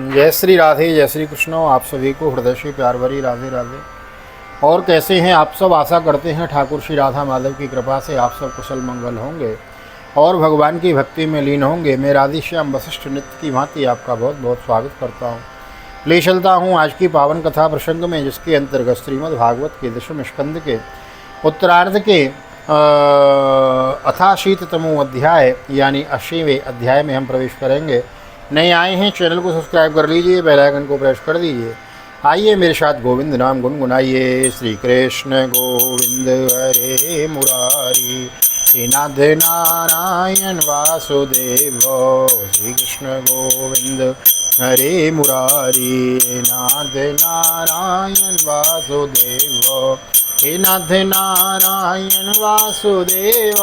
जय श्री राधे, जय श्री कृष्ण। आप सभी को हृदय से प्यार भरी राधे राधे। और कैसे हैं आप सब? आशा करते हैं ठाकुर श्री राधा माधव की कृपा से आप सब कुशल मंगल होंगे और भगवान की भक्ति में लीन होंगे। मैं राधेश्याम वशिष्ठ नित्य की भांति आपका बहुत बहुत स्वागत करता हूँ। ले चलता हूँ आज की पावन कथा प्रसंग में, जिसके अंतर्गत श्रीमद् भागवत के 10वें स्कंद के उत्तरार्ध के अथाशीततमो अध्याय यानी 80वें अध्याय में हम प्रवेश करेंगे। नए आए हैं चैनल को सब्सक्राइब कर लीजिए, बेल आइकन को प्रेस कर दीजिए। आइए मेरे साथ गोविंद नाम गुनगुनाइए। श्री कृष्ण गोविंद हरे मुरारी, श्रीनाथ नारायण वासुदेव। श्री कृष्ण गोविंद हरे मुरारी, नाथ नारायण वासुदेव। हे नाथ नारायण वासुदेव,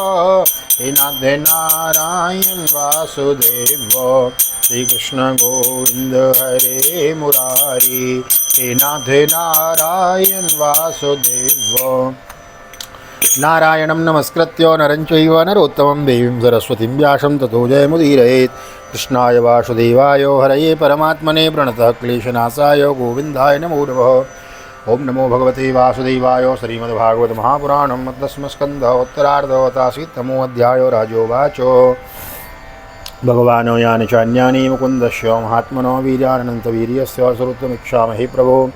हे नाथ नारायण वासुदेव। श्री कृष्ण गोविंद हरे मुरारी, हे नाथ नारायण वासुदेव। नारायणं नमस्कृत्य नरं चैव नरोत्तमं देवीं सरस्वतीं व्यासं ततो जयमुदीरयेत्। कृष्णाय वासुदेवाय हरये परमात्मने प्रणतः क्लेशनाशाय गोविन्दाय नमो नमः। ओम नमो भगवते वासुदेवाय। श्रीमद्भागवत महापुराणं 10वां स्कन्धः उत्तरार्धः अध्यायो राजोवाच। भगवान् यानि चान्यानि मुकुन्दस्य महात्मनो वीर्यानन्तवीर्यस्य श्रुतुमिच्छामहि प्रभो।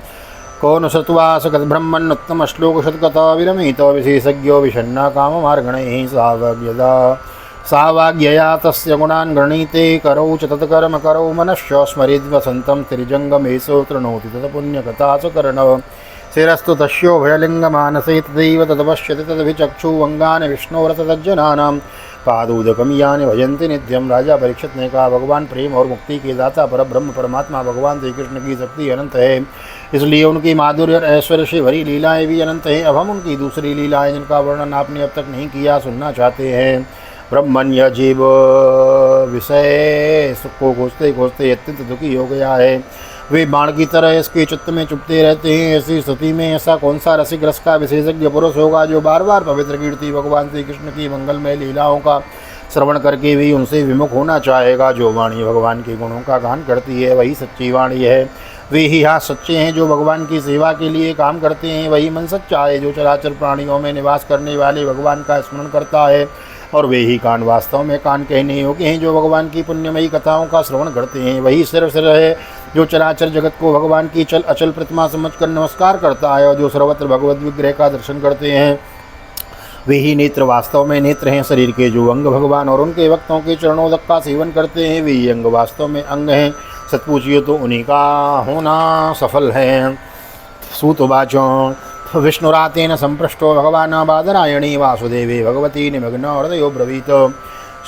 को न श्रुत्वा सकद्ब्रह्मन्नुत्तमश्लोकशतकथा विरमितो विशेषज्ञो विषण्णा काममार्गणैः सावाग्यया तस्य गुणान् गृणीते। करौ च तत्कर्म करौ मनश्च स्मरेद्वसन्तं तिर्जङ्गमेषु तृणोति तत्पुण्यकथा च कर्णव। शिरस्तु तस्यो भयलिङ्गमानसे तदैव तदपश्यति तदभिचक्षुवङ्गानि विष्णोरतज्जनानां पादोदकं यानि भजन्ति नित्यं। राजा परीक्षित ने कहा, भगवान प्रेम और मुक्ति के दाता पर ब्रह्म परमात्मा भगवान श्री कृष्ण की शक्ति अनंत है, इसलिए उनकी माधुर्य और ऐश्वर्य से भरी लीलाएं भी अनंत हैं। अब हम उनकी दूसरी लीलाएं, जिनका वर्णन आपने अब तक नहीं किया, सुनना चाहते हैं। ब्रह्मण्य जीव विषय सुख को खोजते खोजते अत्यंत दुखी हो गया है। वे बाण की तरह इसके चित्त में चुभते रहते हैं। ऐसी स्थिति में ऐसा कौन सा रसिक रस का विशेषज्ञ पुरुष होगा जो बार बार पवित्र कीर्ति भगवान श्री कृष्ण की मंगलमय लीलाओं का श्रवण करके भी उनसे विमुख होना चाहेगा। जो वाणी भगवान के गुणों का गान करती है वही सच्ची वाणी है। वे ही हाथ सच्चे हैं जो भगवान की सेवा के लिए काम करते हैं। वही मन सच्चा है जो चराचर प्राणियों में निवास करने वाले भगवान का स्मरण करता है। और वे ही कान वास्तव में कान कहने योग्य हैं जो भगवान की पुण्यमयी कथाओं का श्रवण करते हैं। वही सिर है जो चराचर जगत को भगवान की चल अचल प्रतिमा समझकर नमस्कार करता है और जो सर्वत्र भगवत विग्रह का दर्शन करते हैं। वे ही नेत्र वास्तव में नेत्र हैं। शरीर के जो अंग भगवान और उनके भक्तों के चरणोदक का सेवन करते हैं, वे ही अंग वास्तव में अंग हैं। सच पूछिए तो उन्हीं का होना सफल है। सूतवाचों विष्णुरातेन संपृष्टो भगवान बादरायणी वासुदेवे भगवती निमग्न हृदयो ब्रवीत।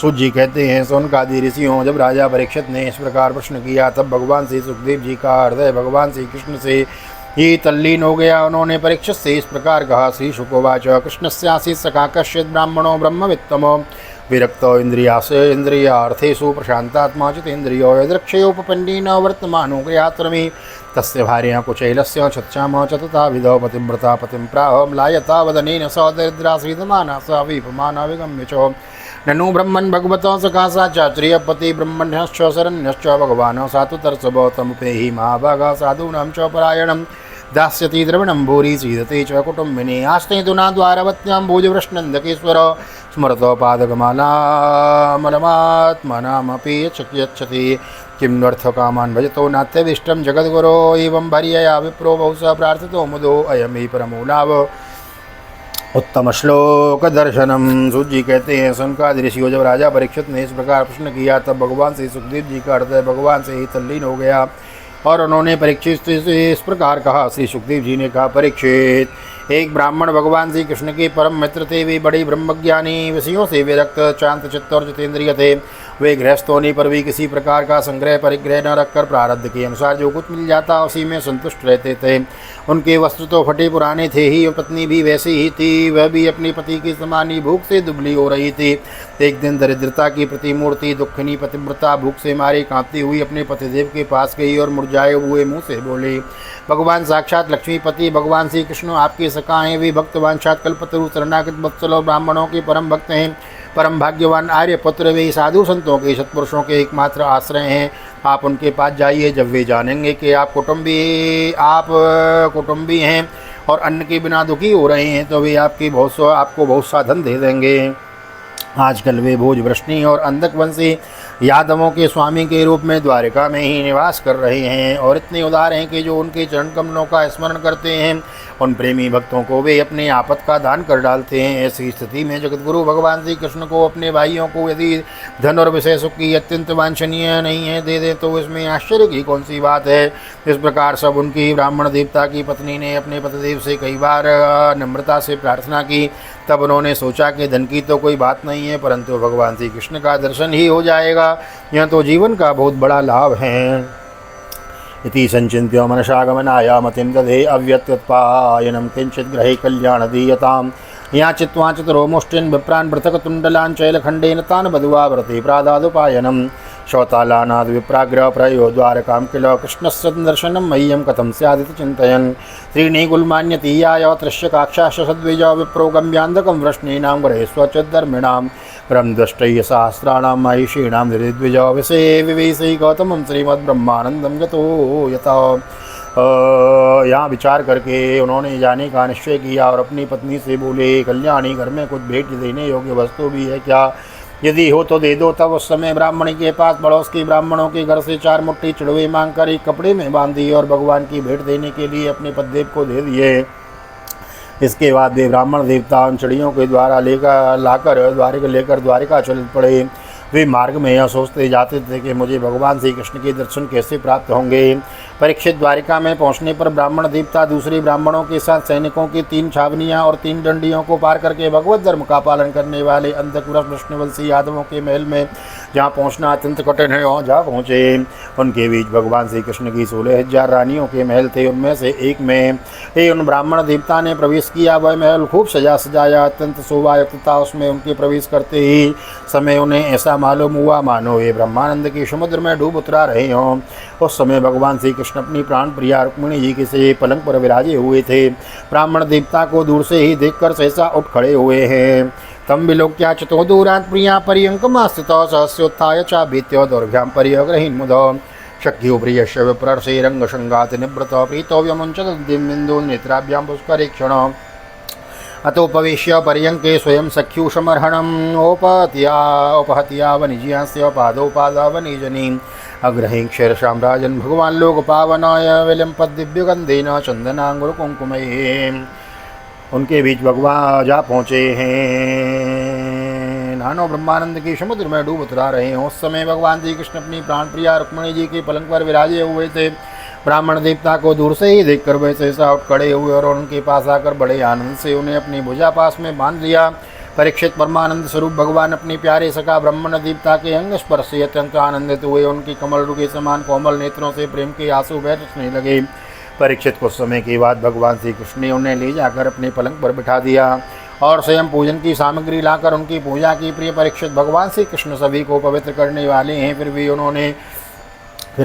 सूत जी कहते हैं, सोनकादि ऋषियों, जब राजा परीक्षित ने इस प्रकार प्रश्न किया तब भगवान श्री सुखदेव जी का हृदय भगवान श्री कृष्ण से ही तल्लीन हो गया। उन्होंने परीक्षित से इस प्रकार कहा। श्री शुकोवाच। कृष्णस्यासि सखा कश्चित् ब्राह्मणो ब्रह्मवित्तमो विरक्तो इंद्रियार्थेषु प्रशांतात्मा चितेन्द्रियो यदृक्षयोपपन्नेन वर्तमानो गृहात्रमी। तस्य भार्या कुचैलस्य छत्साम च तथा विधौ पतिव्रता पतिं प्राह म्लायता वदनेन स दरिद्राश्रितमाना स विपमाना विगम्य च। ननु ब्रह्मन् भगवतो सखासा चात्रियपति ब्रह्मण्यश्च शरण्यश्च भगवान् सातु तर्सभो तमुपेहि महाभागा साधूनां च परायणं। दास्यति द्रविणं भूरि सीदते च कुटुम्बिनी। आस्ते तु नाद्वारवत्यां भोजवृष्णन्दकेश्वर स्मरतो पादकमालामलमात्मनामपि यच्छति। किं नर्थकामान् भजतो नात्यभीष्टं जगद्गुरो। एवं भार्यया विप्रो बहुशः प्रार्थितो मुदो अयं हि परमो लाभ। उत्तम श्लोक दर्शनम। सूत जी कहते हैं, सनकादि ऋषियों, जब राजा परीक्षित ने इस प्रकार प्रश्न किया तब भगवान श्री सुखदेव जी का हृदय भगवान से ही तल्लीन हो गया और उन्होंने परीक्षित से इस प्रकार कहा। श्री सुखदेव जी ने कहा, परीक्षित, एक ब्राह्मण भगवान श्री कृष्ण के परम मित्र थे। वे बड़े ब्रह्मज्ञानी, विषयों से विरक्त, शांत चित्त और जितेंद्रिय थे। वे गृहस्थ होने पर भी किसी प्रकार का संग्रह परिग्रह न रखकर प्रारब्ध के अनुसार जो कुछ मिल जाता उसी में संतुष्ट रहते थे। उनके वस्त्र तो फटे पुराने थे ही, पत्नी भी वैसी ही थी। वह भी अपने पति की समान ही भूख से दुबली हो रही थी। एक दिन दरिद्रता की प्रतिमूर्ति दुखनी पतिव्रता भूख से मारी कांपती हुई अपने पतिदेव के पास गई और मुरझाए हुए मुँह से बोली, भगवान साक्षात लक्ष्मीपति भगवान श्री कृष्ण आपके सखा हैं। वे भक्त वांछात कल्पतरु शरणागत वत्सल और ब्राह्मणों के परम भक्त हैं। परम भाग्यवान आर्यपुत्र वे साधु संतों के सत्पुरुषों के एकमात्र आश्रय हैं। आप उनके पास जाइए। जब वे जानेंगे कि आप कुटुंबी हैं और अन्न के बिना दुखी हो रहे हैं, तो वे आपको बहुत सा धन दे देंगे। आजकल वे भोज वृष्णि और अंधक वंशी यादवों के स्वामी के रूप में द्वारिका में ही निवास कर रहे हैं और इतने उदार हैं कि जो उनके चरण कमलों का स्मरण करते हैं उन प्रेमी भक्तों को वे अपने आपत का दान कर डालते हैं। ऐसी स्थिति में जगतगुरु भगवान श्री कृष्ण को अपने भाइयों को यदि धन और विषय सुख की अत्यंत वांछनीय नहीं है दे दें तो इसमें आश्चर्य की कौन सी बात है। इस प्रकार सब उनकी ब्राह्मण देवता की पत्नी ने अपने पतिदेव से कई बार नम्रता से प्रार्थना की। तब उन्होंने सोचा कि धन की तो कोई बात नहीं है, परंतु भगवान श्री कृष्ण का दर्शन ही हो जाएगा, यह तो जीवन का बहुत बड़ा लाभ है। इति संचिन्त्य मनसागमनाय मतिं दधे अव्यत्युत्पायनं किंचित् ग्रहे कल्याण दीयताम् याचित्वा चतुरो मुष्टिन् विप्रान् पृथक् तुण्डलान् चैलखण्डेन तान् बधुवा व्रते प्रादादुपायनं शौतालानाद् विप्राग्रह प्रयो द्वारकां किल कृष्णस्य दर्शनं मह्यं कथं स्यादिति चिन्तयन् त्रीणि गुल्मान्यतीयाय तृश्यकाक्षाश्च सद्विजो विप्रो गम्यान्धकं वृष्णीनां वरे स्वचिद्धर्मिणां ब्रह्मदृष्टय्य सहस्राणां महिषीणां निर्द्विजो विषये विवेशै गौतमं श्रीमद्ब्रह्मानन्दं गतो यथा। यहाँ विचार करके उन्होंने जाने का निश्चय किया और अपनी पत्नी से बोले, कल्याणी घर में कुछ भेंट देने योग्य वस्तु भी है क्या? यदि हो तो दे दो। तब उस समय ब्राह्मणी के पास पड़ोस के ब्राह्मणों के घर से 4 मुट्ठी चिड़वे मांगकर एक कपड़े में बांध दिए और भगवान की भेंट देने के लिए अपने पतिदेव को दे दिए। इसके बाद वे ब्राह्मण देवता उन चिड़ियों के द्वारा लेकर द्वारिका चल पड़े। वे मार्ग में यह सोचते जाते थे कि मुझे भगवान श्री कृष्ण के दर्शन कैसे प्राप्त होंगे। परीक्षित द्वारिका में पहुंचने पर ब्राह्मण देवता दूसरे ब्राह्मणों के साथ सैनिकों की 3 छावनियां और 3 डंडियों को पार करके भगवत धर्म का पालन करने वाले अंधकुरस वृष्णवंशी यादवों के महल में जहाँ पहुँचना अत्यंत कठिन है वहाँ जा पहुँचे। उनके बीच भगवान श्री कृष्ण की 16,000 रानियों के महल थे। उनमें से एक में उन ब्राह्मण देवता ने प्रवेश किया। वह महल खूब सजाया अत्यंत शोभायुक्त था। उसमें उनके प्रवेश करते ही समय उन्हें ऐसा मालूम हुआ मानो वे ब्रह्मानंद के समुद्र में डूब उतरा रहे हों। उस समय भगवान श्री कृष्ण अपनी प्राण प्रिया रुक्मिणी जी के से पलंग पर विराजे हुए थे। ब्राह्मण देवता को दूर से ही देखकर सहसा उठ खड़े हुए हैं। तम विलोक्या चतो दूरात् प्रिया पर्यंकमास्थितो सहस्योत्थाय चाभीत्यो दौर्भ्यां पर्यग्रहीन् मुदो शक्यो प्रियस्य विप्रर्षे रंगशंगात् निवृतो प्रीतो व्यमुञ्चदद्दिम्बिन्दो नेत्राभ्यां पुष्करेक्षण अतोपवेश्य पर्यंके स्वयं सख्यूषमर्हणम् उपहत्या वनिज्यास्य पादोपादावनिजनीम् अग्रहीं क्षीरशां राजन् भगवान् लोकपावनाय विलिम्पद्दिव्यगन्धेन चन्दनाङ्गुरकुङ्कुमैः। उनके बीच भगवान जा पहुँचे हैं। नानो ब्रह्मानंद के समुद्र में डूब उतरा रहे हैं। उस समय भगवान श्री कृष्ण अपनी प्राण प्रिया रुक्मिणी जी के पलंग पर विराजे हुए थे। ब्राह्मण देवता को दूर से ही देखकर वे सहसा उठ खड़े हुए और उनके पास आकर बड़े आनंद से उन्हें अपनी भुजा पास में बांध लिया। परीक्षित परमानंद स्वरूप भगवान अपनी प्यारे सखा ब्राह्मण देवता के अंग स्पर्श से अत्यंत आनंदित हुए। उनकी कमल के समान कोमल नेत्रों से प्रेम के आंसू बरसने लगे। परीक्षित कुछ समय के बाद भगवान श्री कृष्ण ने उन्हें ले जाकर अपने पलंग पर बिठा दिया और स्वयं पूजन की सामग्री लाकर उनकी पूजा की। प्रिय परीक्षित, भगवान श्री कृष्ण सभी को पवित्र करने वाले हैं। फिर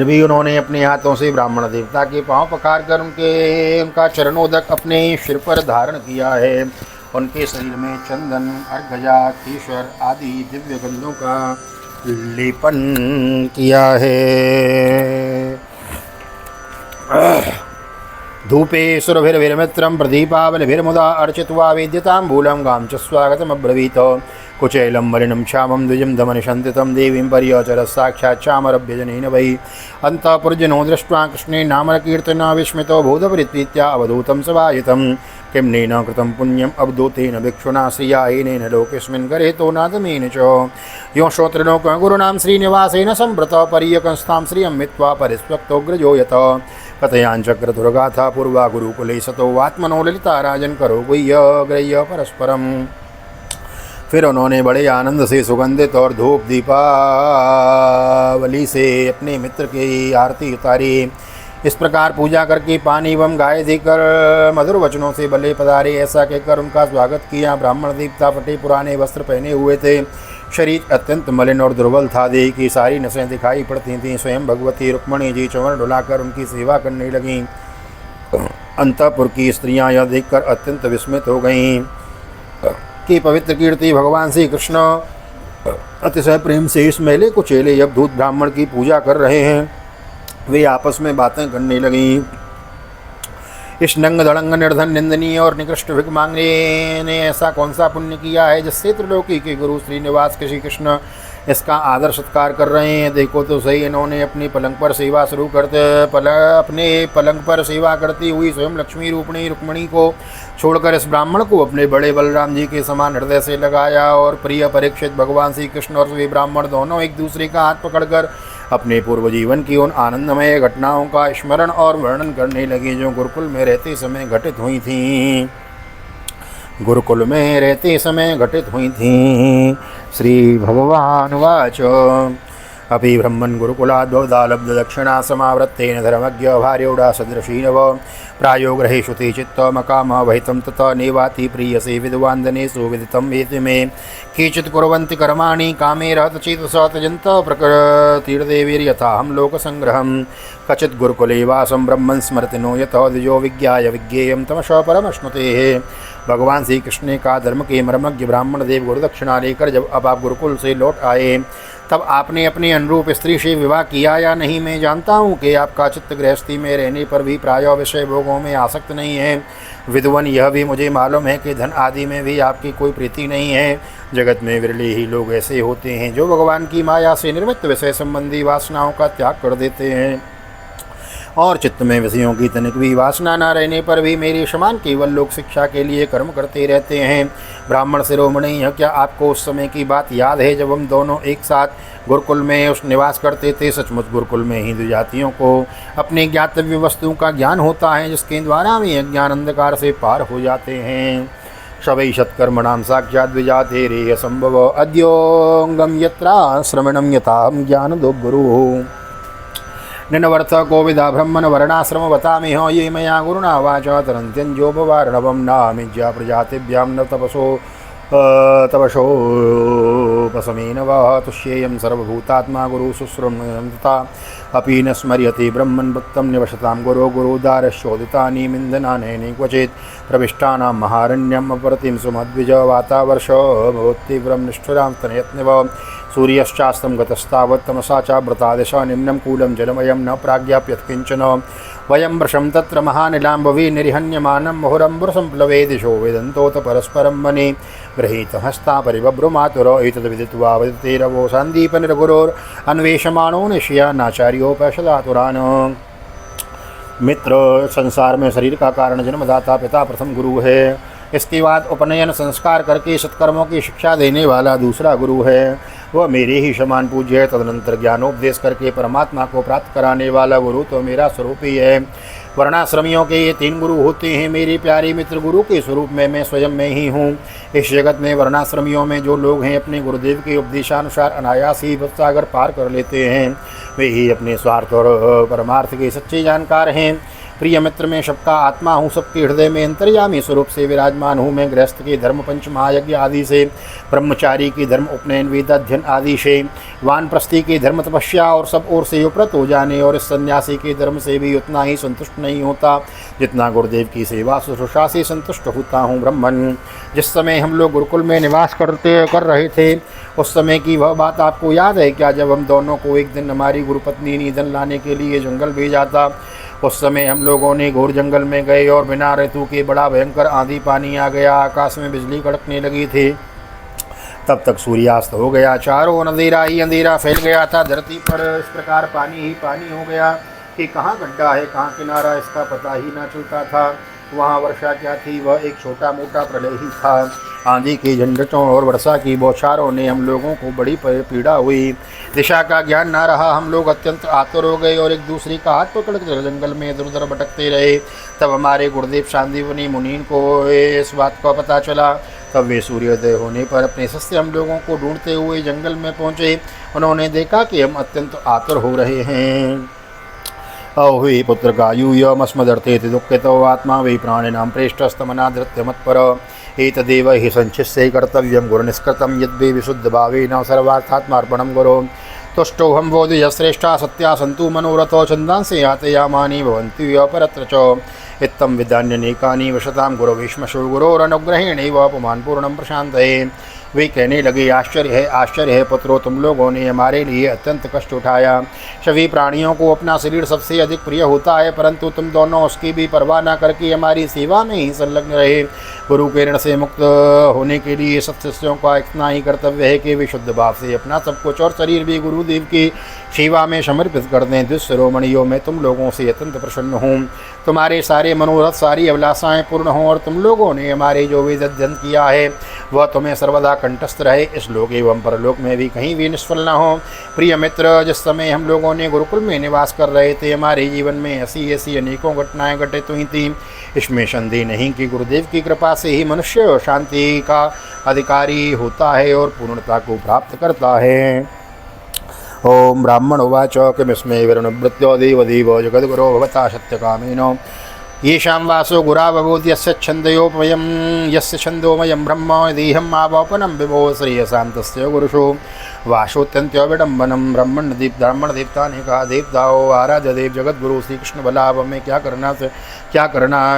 भी उन्होंने अपने हाथों से ब्राह्मण देवता के पांव पखार कर उनका चरणोदक अपने सिर पर धारण किया है। उनके शरीर में चंदन, अर्घजा, केशर आदि दिव्य गंधों का लेपन किया है। धूपे सुरभिर्मित्रं प्रदीपावलिभिर्मुदा अर्चित्वा वेद्यताम्बूलं गां च स्वागतमब्रवीत। कुचैलं वरिणं श्यामं द्विजं धमनिशन्तितं देवीं पर्यचरः साक्षात् श्यामरभ्यजनेन वै। अन्तःपुरजनो दृष्ट्वा कृष्णे नामकीर्तना विस्मितो भूतपरित्रीत्या अवधूतं सभायितं। किं नेन कृतं पुण्यम् अवधूतेन भिक्षुना श्रियायनेन लोकेऽस्मिन् गरेतो नादमेन च। यो श्रोत्रिणो गुरुणां श्रीनिवासेन संवृतः पर्यकंस्तां श्रियं मित्वा परिस्वक्तोऽग्रजो यत। कथयांचक्रतुर्गाथा पूर्वा गुरुकुले सतो आत्मनो ललिता राजन करो गुह्य परस्परम। फिर उन्होंने बड़े आनंद से सुगंधित और धूप दीपावली से अपने मित्र की आरती उतारी। इस प्रकार पूजा करके पानी एवं गाय देकर मधुर वचनों से भले पधारे ऐसा कहकर उनका स्वागत किया। ब्राह्मण देवता फटे पुराने वस्त्र पहने हुए थे। शरीर अत्यंत मलिन और दुर्बल था। देह की सारी नसें दिखाई पड़ती थीं। स्वयं भगवती रुक्मिणी जी चंवर डुलाकर उनकी सेवा करने लगीं। अंतःपुर की स्त्रियां यह देखकर अत्यंत विस्मित हो गईं कि पवित्र कीर्ति भगवान श्री कृष्ण अतिशय प्रेम से इस मैले को चेले अवधूत ब्राह्मण की पूजा कर रहे हैं। वे आपस में बातें करने लगीं। इस नंग दड़ंग निर्धन निंदनीय और निकृष्ट भिख मांगने ने ऐसा कौन सा पुण्य किया है जिससे त्रिलोकी के गुरु श्रीनिवास श्री कृष्ण इसका आदर सत्कार कर रहे हैं। देखो तो सही, इन्होंने अपनी पलंग पर सेवा शुरू करते अपने पलंग पर सेवा करती हुई स्वयं लक्ष्मी रूपणी रुक्मिणी को छोड़कर इस ब्राह्मण को अपने बड़े बलराम जी के समान हृदय से लगाया। और प्रिय परीक्षित, भगवान श्री कृष्ण और वे ब्राह्मण दोनों एक दूसरे का हाथ पकड़कर अपने पूर्व जीवन की उन आनंदमय घटनाओं का स्मरण और वर्णन करने लगे जो गुरुकुल में रहते समय घटित हुई थीं। गुरुकुल में रहते समय घटित हुई थीं। श्री भगवान वाच अपि ब्रह्मन् गुरुकुलाद्वदालब्ध दक्षिणा समावृत्तेन धर्मज्ञ भार्योडा सदृशीनव प्रायो ग्रहेषु ते चित्तमकाम वहितं तथा नेवाति प्रीयसे विद्वान्दनेषु विदितं वेति मे केचित् कुर्वन्ति कर्माणि कामे रहतचेतसा त्यजन्त प्रकृतिर्देवीर्यथा हम लोकसंग्रहं क्वचित् गुरुकुले वासं ब्रह्मन् स्मृतिनो यतः द्विजो विज्ञाय विज्ञेयं तमसः परमश्नुते। भगवान श्री कृष्ण ने कहा, धर्म के मर्मज्ञ ब्राह्मण देव गुरुदक्षिणा लेकर जब अब आप गुरुकुल से लौट आए तब आपने अपने अनुरूप स्त्री से विवाह किया या नहीं। मैं जानता हूँ कि आपका चित्त गृहस्थी में रहने पर भी प्रायः विषय भोगों में आसक्त नहीं है। विद्वान, यह भी मुझे मालूम है कि धन आदि में भी आपकी कोई प्रीति नहीं है। जगत में विरले ही लोग ऐसे होते हैं जो भगवान की माया से निर्मित विषय संबंधी वासनाओं का त्याग कर देते हैं और चित्त में विषयों की तनिक भी वासना न रहने पर भी मेरे समान केवल लोक शिक्षा के लिए कर्म करते रहते हैं। ब्राह्मण शिरोमणि, यह क्या आपको उस समय की बात याद है जब हम दोनों एक साथ गुरुकुल में उस निवास करते थे? सचमुच गुरुकुल में हिंदू जातियों को अपने ज्ञातव्य वस्तुओं का ज्ञान होता है जिसके द्वारा वे अज्ञान अंधकार से पार हो जाते हैं। शवै सत्कर्मणां साक्षात् विजाते रे असंभव अद्योंगम यत्रा श्रवणम यथाहं ज्ञान दो गुरु निनवर्थ कोविदा ब्रह्मण वर्णाश्रम बतामि हो ये मया गुरुणा वाचा तरन्त्यंजोपवारणवं नामिज्या प्रजातिभ्यां न तपसोपशमेन वः तुष्येयं सर्वभूतात्मा गुरु शुश्रूषता अपि न स्मर्यते ब्रह्मन् भक्तं निवसतां गुरो गुरुदारशोदितानि मिन्दनानि क्वचित् प्रविष्टानां महारण्यम् अपरतिं सुमद्विज वातावर्ष भवतीव्रं निष्ठुरां स्तनयत्निव सूर्यश्चास्तं गतस्तावत् तमसा चाव्रता दिशा निम्नं कूलं जलमयं न प्राज्ञाप्यत् किञ्चन वयं वृषं तत्र महानिलाम्बवे निर्हन्यमानं मुहुरम्बुरसंप्लवे दिशो वेदन्तोत परस्परं वने गृहीतहस्ता परिबभ्रुमातुर एतद्विदित्वा वदतेरवो सन्दीपनिर्गुरोरन्वेषमाणो निश्यनाचार्योपशदातुरान्। मित्र, संसार में शरीर का कारण जन्मदाता पिता प्रथम गुरु है। इसके बाद उपनयन संस्कार करके सत्कर्मों की शिक्षा देने वाला दूसरा गुरु है, वह मेरे ही समान पूज्य है। तदनंतर ज्ञानोपदेश करके परमात्मा को प्राप्त कराने वाला गुरु तो मेरा स्वरूप ही है। वर्णाश्रमियों के ये तीन गुरु होते हैं। मेरे प्यारे मित्र, गुरु के स्वरूप में मैं स्वयं में ही हूँ। इस जगत में वर्णाश्रमियों में जो लोग हैं अपने गुरुदेव के उपदेशानुसार अनायास ही भवसागर पार कर लेते हैं, वे ही अपने स्वार्थ और परमार्थ के सच्चे जानकार हैं। प्रिय मित्र, मैं सबका आत्मा हूँ, सबके हृदय में अंतर्यामी स्वरूप से विराजमान हूँ। मैं गृहस्थ के धर्म पंच महायज्ञ आदि से, ब्रह्मचारी के धर्म उपनयन वेदाध्ययन आदि से, वानप्रस्थी के धर्म तपस्या और सब ओर से उपरत हो जाने और इस सन्यासी के धर्म से भी उतना ही संतुष्ट नहीं होता जितना गुरुदेव की सेवा शुश्रूषा से संतुष्ट होता हूँ। ब्रह्मन, जिस समय हम लोग गुरुकुल में निवास कर रहे थे उस समय की वह बात आपको याद है क्या? जब हम दोनों को एक दिन हमारी गुरुपत्नी ने ईंधन लाने के लिए जंगल भेजा था। उस समय हम लोगों ने घोर जंगल में गए और बिना ऋतु के बड़ा भयंकर आंधी पानी आ गया। आकाश में बिजली कड़कने लगी थी। तब तक सूर्यास्त हो गया। चारों अंधेरा ही अंधेरा फैल गया था। धरती पर इस प्रकार पानी ही पानी हो गया कि कहाँ गड्ढा है कहाँ किनारा इसका पता ही ना चलता था। वहाँ वर्षा क्या थी, वह एक छोटा मोटा प्रलय ही था। आंधी की झंझटों और वर्षा की बौछारों ने हम लोगों को बड़ी पीड़ा हुई। दिशा का ज्ञान ना रहा। हम लोग अत्यंत आतुर हो गए और एक दूसरे का हाथ पकड़कर जंगल में इधर उधर भटकते रहे। तब हमारे गुरुदेव शांतिवनी मुनीन को इस बात का पता चला। तब वे सूर्योदय होने पर अपने शिष्य हम लोगों को ढूंढते हुए जंगल में पहुँचे। उन्होंने देखा कि हम अत्यंत आतुर हो रहे हैं। अहि पुत्र का यूयमस्मदर्थे दुःखितो आत्मा वै प्राणिनां प्रेष्ठस्तमना धृत्य मत्पर एतदेव हि संचिष्ये कर्तव्यं गुरुनिष्कृतं यद्वे विशुद्धभावेन सर्वार्थात्मार्पणं गुरो तुष्टोऽहं वो द्विजश्रेष्ठा सत्या सन्तु मनोरथो छन्दांसि यातयामानि भवन्ति अपरत्र च इत्थं विधान्यनेकानि वशतां गुरुभीष्मशो गुरोरनुग्रहेणैव पुमान् पूर्णं प्रशान्तये वे कहने लगे, आश्चर्य है पुत्रो, तुम लोगों ने हमारे लिए अत्यंत कष्ट उठाया। सभी प्राणियों को अपना शरीर सबसे अधिक प्रिय होता है, परंतु तुम दोनों उसकी भी परवाह न करके हमारी सेवा में ही संलग्न रहे। गुरु के ऋण से मुक्त होने के लिए सत्शिष्यों का इतना ही कर्तव्य है कि वे शुद्ध भाव से अपना सब कुछ और शरीर भी गुरुदेव की सेवा में समर्पित कर दें। दुष्शिरोमणियों, मैं तुम लोगों से अत्यंत प्रसन्न हूँ। तुम्हारे सारे मनोरथ, सारी अभिलाषाएं पूर्ण हों और तुम लोगों ने हमारे जो वेद अध्ययन किया है वह तुम्हें सर्वदा कंठस्थ रहे, इस लोक एवं परलोक में भी कहीं भी निष्फल न हो। प्रिय मित्र, जिस समय हम लोगों ने गुरुकुल में निवास कर रहे थे, हमारे जीवन में ऐसी अनेकों घटनाएं घटित हुई थी। इसमें संदेह नहीं कि गुरुदेव की कृपा से ही मनुष्य शांति का अधिकारी होता है और पूर्णता को प्राप्त करता है। ओम ब्राह्मण उवाच किमस्मै वरुणभृत्यो देवदेवो जगद्गुरो भवता सत्यकामेनो येषां वासो गुरावबोध यस्य छन्दोमयं ब्रह्म देहम् आवापनं विभो श्रेयसां तस्य गुरुषु वासोत्यन्त्य विडम्बनम। ब्राह्मणदीप्तानेका देवताओं आराध्य देव जगद्गुरु श्री कृष्ण बल्लभ में क्या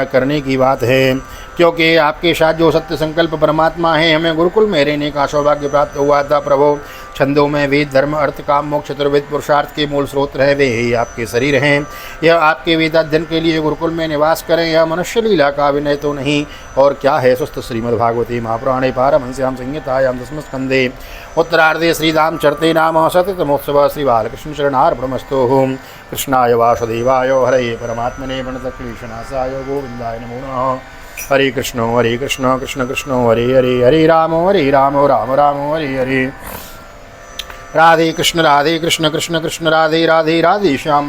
करने की बात है, क्योंकि आपके साथ जो सत्य संकल्प परमात्मा है, हमें गुरुकुल में रहने का सौभाग्य प्राप्त हुआ था। प्रभु, छंदों में वेद, धर्म, अर्थ, काम, मोक्ष, चतुर्वेद पुरुषार्थ के मूल स्रोत रहे, वे ही आपके शरीर हैं। यह आपके वेदाध्ययन के लिए गुरुकुल में निवास करें, यह मनुष्य लीला का विनय तो नहीं और क्या है। सुस्त श्रीमद्भागवती महापुराणे पारमहंस्यां संहितायां दशमस्कन्धे उत्तरार्धे श्रीराम चरिते नाम शततमोत्सव श्री बालकृष्ण शरणार्पणमस्तु। कृष्णाय वासुदेवाय हरये परमात्मने प्रणतक्लेशनाशाय गोविन्दाय नमो नमः। हरे कृष्ण कृष्ण कृष्ण हरे हरे, हरे राम राम राम हरे हरे। राधे कृष्ण कृष्ण कृष्ण राधे राधे, राधे श्याम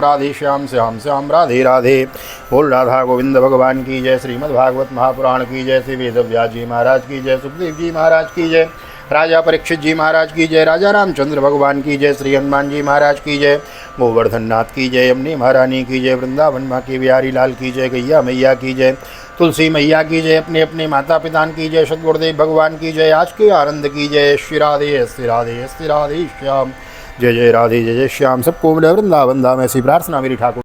श्याम श्याम राधे राधे। बोल राधा गोविंद भगवान की जय। श्रीमद् भागवत महापुराण की जय। श्री वेद व्यास जी महाराज की जय। सुखदेव जी महाराज की जय। राजा परीक्षित जी महाराज की जय। राजा रामचंद्र भगवान की जय। श्री हनुमान जी महाराज की जय। गोवर्धन नाथ की जय। यमुनी महारानी की जय। वृंदावन माँ की बिहारी लाल की जय। गैया मैया की जय। तुलसी मैया की जय। अपने अपने माता पिता की जय। सद्गुरुदेव भगवान की जय। आज के आनंद की जय। श्री राधे श्याम। जय जय राधे जय जय श्याम। सबको मिले वृंदावन धाम, ऐसी प्रार्थना मेरी ठाकुर।